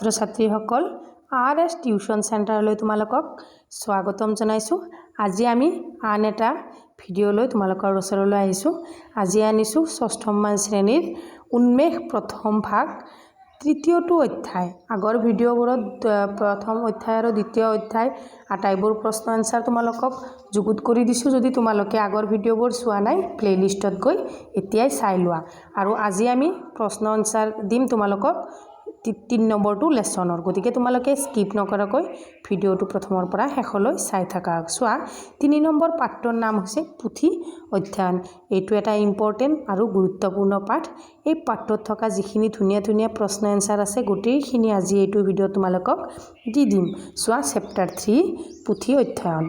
ছাত্ৰ ছাত্ৰীসকল RS tuition চেণ্টাৰলৈ তোমালোকক স্বাগতম জনাইছো। আজি আমি আন এটা ভিডিঅ' লৈ তোমালোকৰ ওচৰলৈ আহিছো। আজি আনিছো ষষ্ঠম মান শ্ৰেণীৰ উন্মেষ প্ৰথম ভাগ তৃতীয়টো অধ্যায়। আগৰ ভিডিঅ'বোৰত প্ৰথম অধ্যায় আৰু দ্বিতীয় অধ্যায় আটাইবোৰ প্ৰশ্ন আনসাৰ তোমালোকক যুগুত কৰি দিছো। যদি তোমালোকে আগৰ ভিডিঅ'বোৰ চোৱা নাই প্লেলিষ্টত গৈ এতিয়াই চাই লোৱা। আৰু আজি আমি প্ৰশ্ন আনসাৰ দিম তোমালোকক 3 নম্বৰটো লেসনৰ। গতিকে তোমালোকে স্কিপ নকৰাকৈ ভিডিঅ'টো প্ৰথমৰ পৰা শেষলৈ চাই থাকা। চোৱা 3 নম্বৰ পাঠটোৰ নাম হৈছে পুথি অধ্যয়ন। এইটো এটা ইম্পৰ্টেন্ট আৰু গুৰুত্বপূৰ্ণ পাঠ। এই পাঠটোত থকা যিখিনি ধুনীয়া ধুনীয়া প্ৰশ্ন আনসাৰ আছে গোটেইখিনি আজি এইটো ভিডিঅ' তোমালোকক দি দিম। চোৱা চেপ্টাৰ 3 পুথি অধ্যয়ন।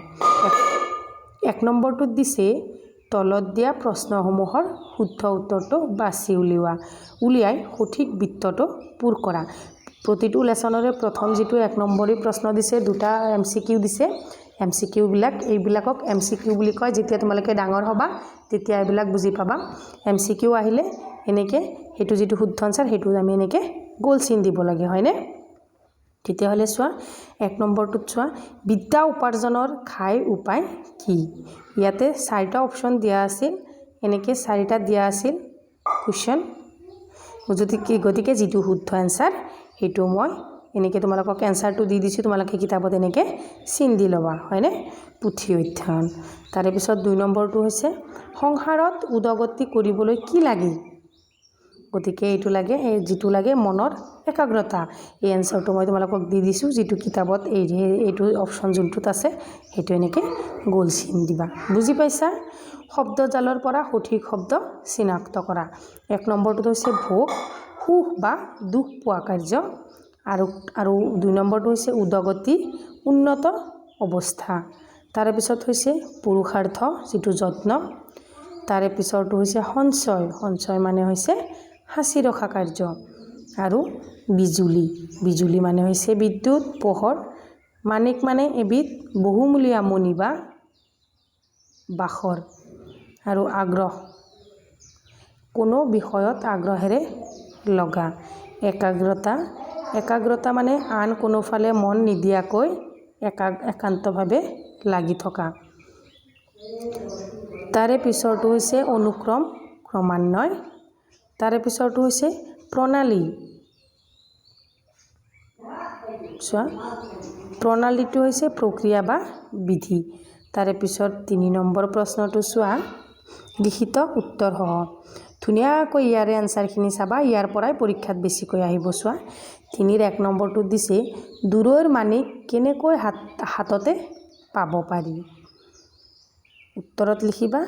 1 নম্বৰটোত দিছে তলত দিয়া প্ৰশ্নসমূহৰ শুদ্ধ উত্তৰটো বাছি উলিয়াই সঠিক বৃত্তটো পূৰ কৰা। প্ৰতিটো লেসনৰে প্ৰথম যেটো 1 নম্বৰী প্ৰশ্ন দিছে, দুটা MCQ দিছে। MCQ বিলাক এইবিলাকক MCQ বুলি কয়। যেতিয়া তোমালোকে ডাঙৰ হবা তেতিয়া এইবিলাক বুজি পাবা। MCQ আহিলে এনেকে হেতু যেটো শুদ্ধ আনসাৰ হেতু আমি এনেকে গোল চিন দিব লাগে, হয়নে? তেতিয়া হলে চোৱা 1 নম্বৰটোত চোৱা বিদ্যা উপাৰ্জনৰ ঘাই উপায় কি? ইয়াতে 4টা অপচন দিয়া আছিল, এনেকে 4টা দিয়া আছিল কোৱেশ্চন। গতিকে যেটো শুদ্ধ আনসাৰ হেতু মই এনেকে তোমালোকক আনসাৰটো দি দিছো, তোমালোকে কিতাপত এনেকে চিন দি লবা, হয়নে? পুথি অধ্যয়ন। তাৰে পিছত 2 নম্বৰটো হৈছে সংসাৰত উদগতি কৰিবলৈ কি লাগে? গতিকে এইটো লাগে, যেটো লাগে মনৰ একাগ্ৰতা। এই আনসাৰটো মই তোমালোকক দি দিছো, যেটো কিতাপত এইটো অপচন যোনটোত আছে হেতু এনেকে গোল চিন দিবা। বুজি পাইছা? শব্দজালৰ পৰা সঠিক শব্দ চিনাক্ত কৰা। 1 নম্বৰটো হৈছে ভোগ, সুখ বা দুখ পোৱা কাৰ্য। আৰু 2 নম্বৰটো হৈছে উদগতি, উন্নত অৱস্থা। তাৰে পিছত হৈছে পুৰুষাৰ্থ, যেটো যত্ন। তাৰে পিছৰটো হৈছে সঞ্চয় মানে হৈছে সাঁচি ৰখা কাৰ্য। আৰু বিজুলী মানে হৈছে বিদ্যুৎ, পোহৰ। মানিক মানে এবিধ বহুমূলীয়া মণি বা বাখৰ। আৰু আগ্ৰহ কোনো বিষয়ত আগ্ৰহেৰে লগা। একাগ্ৰতা মানে আন কোনোফালে মন নিদিয়াকৈ একান্তভাৱে লাগি থকা। তাৰে পিছৰটো হৈছে অনুক্ৰম, ক্ৰমান্বয়। তাৰে পিছৰটো হৈছে প্ৰণালী। চোৱা প্ৰণালীটো হৈছে প্ৰক্ৰিয়া বা বিধি। তাৰে পিছত 3 নম্বৰ প্ৰশ্নটো চোৱা লিখিত উত্তৰ সহ। ধুনীয়াকৈ ইয়াৰে আনসাৰখিনি চাবা, ইয়াৰ পৰাই পৰীক্ষাত বেছিকৈ আহিব। চোৱা 3ৰ 1 নম্বৰটো দিছে দূৰৈৰ মানিক কেনেকৈ হাততে পাব পাৰি? উত্তৰত লিখিবা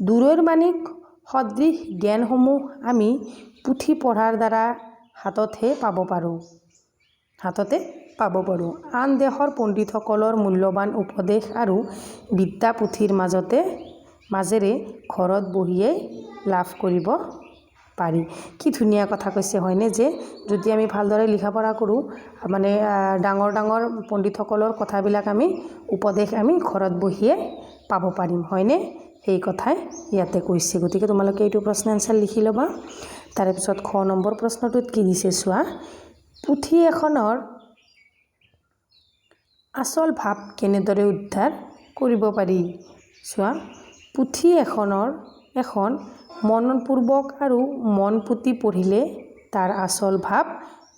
দূৰৈৰ মানিক সদৃশ জ্ঞানসমূহ আমি পুথি পঢ়াৰ দ্বাৰা হাততে পাব পাৰো। আন দেশৰ পণ্ডিতসকলৰ মূল্যৱান উপদেশ আৰু বিদ্যা পুথিৰ মাজেৰে ঘৰত বহিয়ে লাভ কৰিব পাৰি। কি ধুনীয়া কথা কৈছে, হয়নে? যে যদি আমি ভালদৰে লিখা পঢ়া কৰোঁ মানে ডাঙৰ পণ্ডিতসকলৰ কথাবিলাক উপদেশ আমি ঘৰত বহিয়ে পাব পাৰিম, হয়নে? সেই কথাই ইয়াতে কৈছে। গতিকে তোমালোকে এইটো প্ৰশ্ন আনসাৰ লিখি ল'বা। তাৰে পিছত খ নম্বৰ প্ৰশ্নটোত কি দিছে চোৱা পুথি এখনৰ আচল ভাৱ কেনেদৰে উদ্ধাৰ কৰিব পাৰি? চোৱা পুথি এখন মনপূৰ্বক আৰু মন পুতি পঢ়িলে তাৰ আচল ভাৱ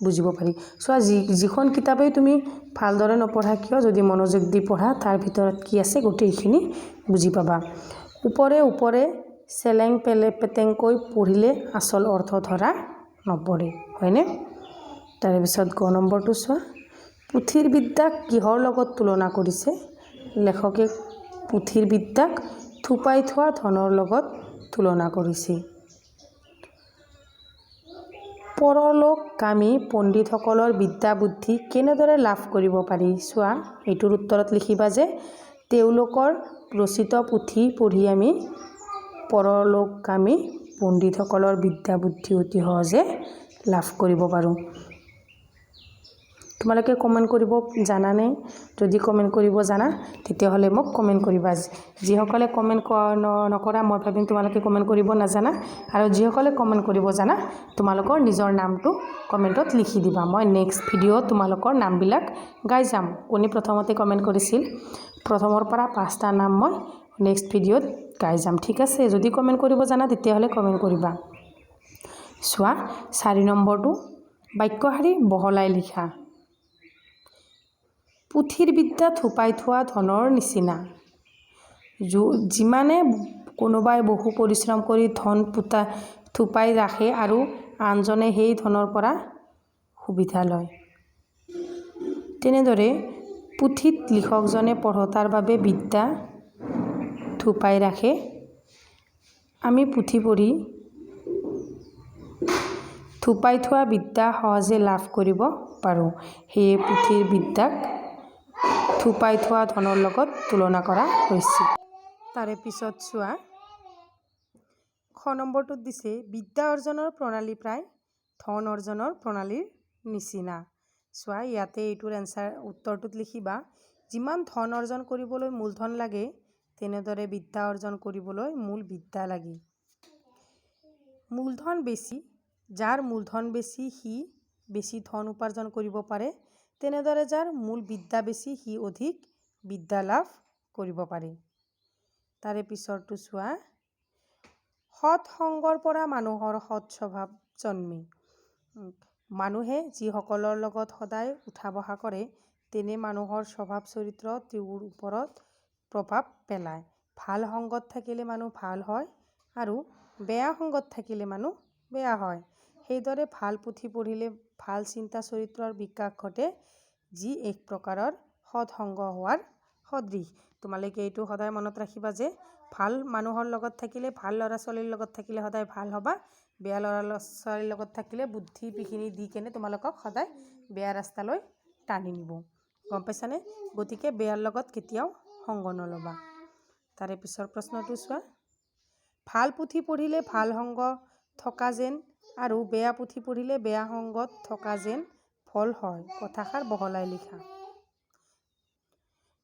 বুজিব পাৰি। চোৱা যিখন কিতাপেই তুমি ভালদৰে নপঢ়া কিয়, যদি মনোযোগ দি পঢ়া তাৰ ভিতৰত কি আছে গোটেইখিনি বুজি পাবা। ওপৰে চেলেং পেটেংকৈ পঢ়িলে আচল অৰ্থ ধৰা নপৰে, হয়নে? তাৰে পিছত গ নম্বৰটো চোৱা পুথিৰ বিদ্যাক কিহৰ লগত তুলনা কৰিছে? লেখকে পুথিৰ বিদ্যাক থোপাই থোৱা ধনৰ লগত তুলনা কৰিছে। পৰলোকগামী পণ্ডিতসকলৰ বিদ্যা বুদ্ধি কেনেদৰে লাভ কৰিব পাৰি? চোৱা এইটোৰ উত্তৰত লিখিবা যে তেওঁলোকৰ ৰচিত পুথি পঢ়ি আমি পৰলোকগামী পণ্ডিতসকলৰ বিদ্যা বুদ্ধি অতি সহজে লাভ কৰিব পাৰোঁ। তোমালোকে কমেণ্ট কৰিব জানানে যদি কমেণ্ট কৰিব জানা তেতিয়াহ'লে মোক কমেণ্ট কৰিবা। যিসকলে কমেণ্ট নকৰা মই ভাবিম তোমালোকে কমেণ্ট কৰিব নাজানা, আৰু যিসকলে কমেণ্ট কৰিব জানা তোমালোকৰ নিজৰ নামটো কমেণ্টত লিখি দিবা। মই নেক্সট ভিডিঅ'ত তোমালোকৰ নামবিলাক গাই যাম। কোনে প্ৰথমতে কমেণ্ট কৰিছিল প্ৰথমৰ পৰা 5টা নাম মই নেক্সট ভিডিঅ'ত গাই যাম, ঠিক আছে? যদি কমেণ্ট কৰিব জানা তেতিয়াহ'লে কমেণ্ট কৰিবা। চোৱা 4 নম্বৰটো, বাক্যশাৰী বহলাই লিখা। পুথিৰ বিদ্যা থোপাই থোৱা ধনৰ নিচিনা। যিমানে কোনোবাই বহু পৰিশ্ৰম কৰি ধন থোপাই ৰাখে আৰু আনজনে সেই ধনৰ পৰা সুবিধা লয়, তেনেদৰে পুথিত লিখকজনে পঢ়তাৰ বাবে বিদ্যা থোপাই ৰাখে। আমি পুথি পঢ়ি থোপাই থোৱা বিদ্যা সহজে লাভ কৰিব পাৰোঁ। সেয়ে পুথিৰ বিদ্যাক থোপাই থোৱা ধনৰ লগত তুলনা কৰা হৈছে। তাৰে পিছত চোৱা খ নম্বৰটোত দিছে বিদ্যা অৰ্জনৰ প্ৰণালী প্ৰায় ধন অৰ্জনৰ প্ৰণালীৰ নিচিনা। চোৱা ইয়াতে এইটোৰ উত্তৰটোত লিখিবা, যিমান ধন অৰ্জন কৰিবলৈ মূলধন লাগে তেনেদৰে বিদ্যা অৰ্জন কৰিবলৈ মূল বিদ্যা লাগে। মূলধন বেছি, যাৰ মূলধন বেছি সি বেছি ধন উপাৰ্জন কৰিব পাৰে, তেনেদৰে যাৰ মূল বিদ্যা বেছি সি অধিক বিদ্যা লাভ কৰিব পাৰে। তাৰে পিছৰটো চোৱা, সৎ সংগৰ পৰা মানুহৰ সৎ স্বভাৱ জন্মে। মানুহে যিসকলৰ লগত সদায় উঠা বহা কৰে তেনে মানুহৰ স্বভাৱ চৰিত্ৰ তেওঁৰ ওপৰত প্ৰভাৱ পেলায়। ভাল সংগত থাকিলে মানুহ ভাল হয় আৰু বেয়া সংগত থাকিলে মানুহ বেয়া হয়। সেইদৰে ভাল পুথি পঢ়িলে ভাল চিন্তা চৰিত্ৰৰ বিকাশ ঘটে, যি এক প্ৰকাৰৰ সৎসংগ হোৱাৰ সদৃশ। তোমালোকে এইটো সদায় মনত ৰাখিবা যে ভাল মানুহৰ লগত থাকিলে, ভাল ল'ৰা ছোৱালীৰ লগত থাকিলে সদায় ভাল হ'বা, বেয়া ল'ৰা ছোৱালীৰ লগত থাকিলে বুদ্ধি পিখিনি দি কেনে তোমালোকক সদায় বেয়া ৰাস্তালৈ টানি নিব, গম পাইছানে? গতিকে বেয়াৰ লগত কেতিয়াও সংগ নল'বা। তাৰে পিছৰ প্ৰশ্নটো চোৱা, ভাল পুথি পঢ়িলে ভাল সংগ থকা যেন আৰু বেয়া পুথি পঢ়িলে বেয়া সংগত থকা যেন ফল হয়। কথাষাৰ বহলাই লিখা।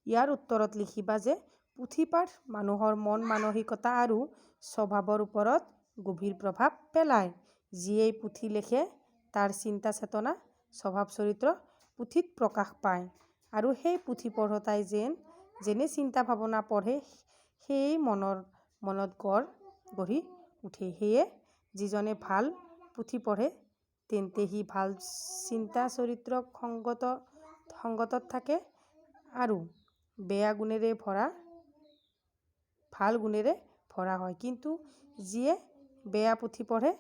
ইয়াৰ উত্তৰত লিখিবা যে পুথি পাঠ মানুহৰ মন মানসিকতা আৰু স্বভাৱৰ ওপৰত গভীৰ প্ৰভাৱ পেলায়। যিয়েই পুথি লিখে তাৰ চিন্তা চেতনা স্বভাৱ চৰিত্ৰ পুথিত প্ৰকাশ পায়, আৰু সেই পুথি পঢ়তাই যেনে চিন্তা ভাৱনা পঢ়ে সেয়ে মনত গঢ়ি উঠে। সেয়ে যিজনে ভাল পুথি পঢ়ে তেন্তে সি ভাল চিন্তা চৰিত্ৰ সংগতত থাকে আৰু বেয়া গুণেৰে ভাল গুণেৰে ভৰা হয়। কিন্তু যিয়ে বেয়া পুথি পঢ়ে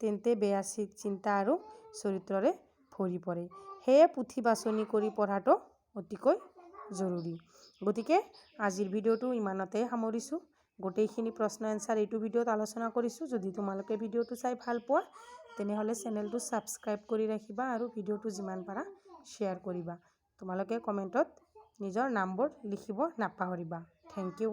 তেন্তে বেয়া চিন্তা আৰু চৰিত্ৰৰে ভৰি পৰে। সেয়ে পুথি বাছনি কৰি পঢ়াটো অতিকৈ জৰুৰী। গতিকে আজিৰ ভিডিঅ'টো ইমানতে সামৰিছোঁ। গোটেইখিনি প্ৰশ্ন এনচাৰ এইটো ভিডিঅ'ত আলোচনা কৰিছোঁ। যদি তোমালোকে ভিডিঅ'টো চাই ভাল পোৱা তেনেহ'লে চেনেলটো ছাবস্ক্ৰাইব কৰি ৰাখিবা আৰু ভিডিঅ'টো যিমান পাৰা শ্বেয়াৰ কৰিবা। তোমালোকে কমেণ্টত নিজৰ নামবোৰ লিখিব নাপাহৰিবা। Thank U.